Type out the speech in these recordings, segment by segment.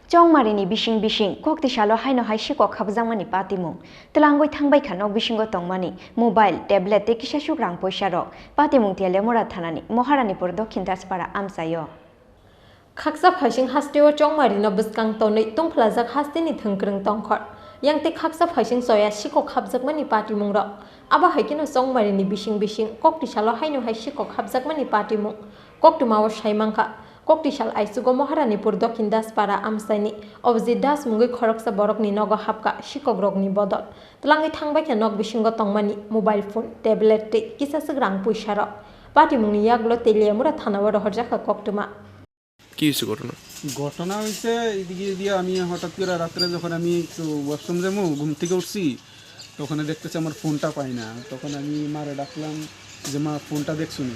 Chongmarini bishing Koktisalo haino hai Sikhok Hapjakmani Patimung Telangoi thangbai khanok bisingo tongmani mobile tablet te kisashuk rang poisarok Patimung Teliamura thanani Maharanipur Dakhin Amchaio Khaksa phasing hasteo Chongmarino buskang tonei tungphlajak hasteni thungkrung tongkhor yangte khaksa phasing soya Sikhok Hapjakmani Patimung ro aba haikino Chongmarini bishing Koktisalo haino hai Sikhok Hapjakmani Patimung Koktumawo saimangkha Koktisal aisugo Maharanipur Dakhin Amchaini Obji das mungoi khoroksa borokni nogo hapka Sikhok rokni bodol tlangai thangbai kha nok bisingo tongmani mobile phone tablet te kisasuk rang puisaro Patimungni yaglo Teliamura thanao rohorjaka koktuma কি হয়েছে ঘটনা হয়েছে এদিকে দিয়ে আমি হঠাৎ করে রাত্রে যখন আমি একটু ওয়াশরুম যাবো ঘুম থেকে উঠছি তখন দেখতেছি আমার ফোনটা পাই না তখন আমি মারে ডাকলাম যে মা ফোনটা দেখছুনি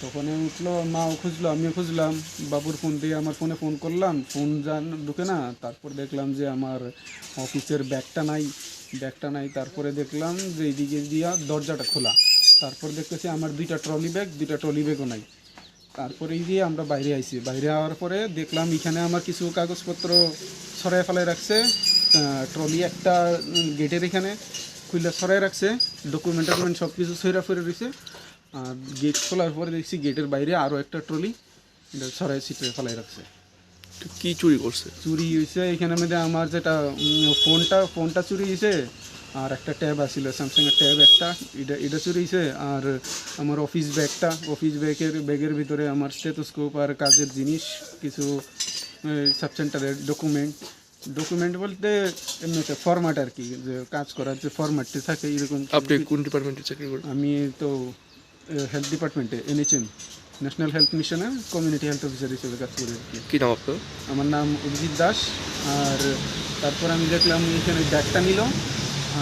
তখন উঠলো মাও খুঁজলো আমিও খুঁজলাম বাবুর ফোন দিয়ে আমার ফোনে ফোন করলাম ফোন ঢুকে না তারপর দেখলাম যে আমার অফিসের ব্যাগটা নাই তারপরে দেখলাম যে এইদিকে দিয়ে দরজাটা খোলা তারপর দেখতেছি আমার দুইটা ট্রলি ব্যাগও নাই তারপরে এই দিয়ে আমরা বাইরে আইছি বাইরে আওয়ার পরে দেখলাম এখানে আমার কিছু কাগজপত্র ছড়ায় ফেলায় রাখছে ট্রলি একটা গেটের এখানে খুলে ছড়ায় রাখছে ডকুমেন্ট সব কিছু ছড়া ফেরে রয়েছে আর গেট খোলার পরে দেখছি গেটের বাইরে আরও একটা ট্রলি ছড়ায় ছিটে ফেলায় রাখছে কি চুরি করছে চুরি হয়েছে এখানে মধ্যে আমার যেটা ফোনটা চুরি হয়েছে আর একটা ট্যাব আছিল স্যামসাংয়ের ট্যাব একটা এটা চুরি হয়েছে আর আমার অফিস ব্যাগের ভিতরে আমার স্টেথোস্কোপ আর কাজের জিনিস কিছু সাব সেন্টারের ডকুমেন্ট বলতে এমনিতে ফরম্যাট আর কি যে কাজ করার যে ফরম্যাটটি থাকে এরকম। আপনি কোন ডিপার্টমেন্টে চাকরি করেন? আমি তো হেলথ ডিপার্টমেন্টে NHM ন্যাশনাল হেলথ মিশনের কমিউনিটি হেলথ অফিসার হিসেবে কাজ করি আর কি। কী নাম আপনার? আমার নাম অভিজিৎ দাস। আর তারপর আমি দেখলাম এখানে ব্যাগটা নিল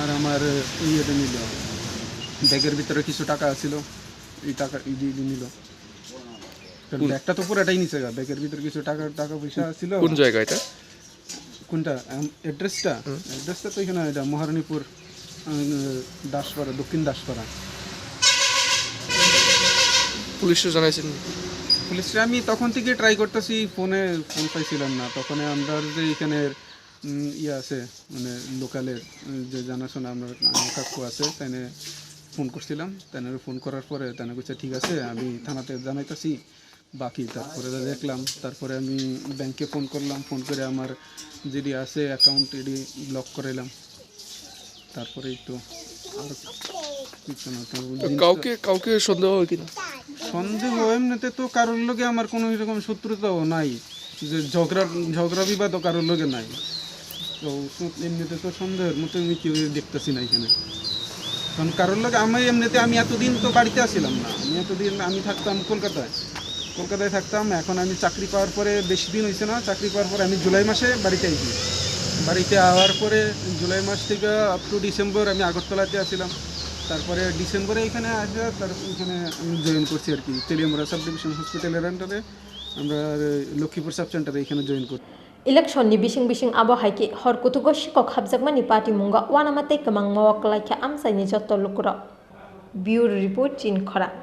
আর আমার ইয়েটা নিল, ব্যাগের ভিতরে কিছু টাকা ছিল, এই টাকা নিল। ব্যাগটা তো পুরোটাই নিচে গা, ব্যাগের ভিতরে কিছু টাকা পয়সা ছিল। কোন জায়গা এটা? কোনটা অ্যাড্রেসটা তো এখানে এটা মহারানীপুর দাসপাড়া, দক্ষিণ দাসপাড়া। পুলিশে জানাইছেন? পুলিশে আমি তখন থেকে ট্রাই করতেছি, ফোন পাইছিলাম না। তখন আমরা যে এখানের আছে মানে লোকালের যে জানাশোনা আমার কাকু আছে, তাই ফোন করছিলাম। তাই ফোন করার পরে তাই বলছে ঠিক আছে আমি থানাতে জানাইতেছি বাকি। তারপরে দেখলাম, তারপরে আমি ব্যাংকে ফোন করলাম, ফোন করে আমার যেটি আছে অ্যাকাউন্ট এটি ব্লক করাইলাম। তারপরে একটু আর কাউকে সন্দেহ হয় কিনা? সন্দেহ এমনিতে তো কারোর লগে আমার কোনো এরকম শত্রুতাও নাই, যে ঝগড়া বিবাদও কারোর লগে নাই। তো এমনিতে তো সন্দেহের মতো আমি কেউ দেখতেছি না এখানে। কারণ কারোর লগে আমি এতদিন তো বাড়িতে আসছিলাম না। আমি থাকতাম কলকাতায় থাকতাম। এখন আমি চাকরি পাওয়ার পরে বেশি দিন হয়েছে না, চাকরি পাওয়ার পরে আমি জুলাই মাসে বাড়িতে আইছি। বাড়িতে আওয়ার পরে জুলাই মাস থেকে আপ টু ডিসেম্বর আমি আগরতলাতে আসছিলাম। তারপরে ডিসেম্বরে এখানে আসে, এখানে আমি জয়েন করছি আর কি, তেলিয়ামুরা সাব ডিভিশন হসপিটালের আন্ডারে। আমরা লক্ষ্মীপুর সাব সেন্টারে এখানে জয়েন করি। ইলেকশননি বিশিং আবহাইকে হরকুতুগো Sikhok Hapjakmani Patimungga wanamate kamang mawak laikha Amchaini jotto lukro. Bureau report Chini Khorang।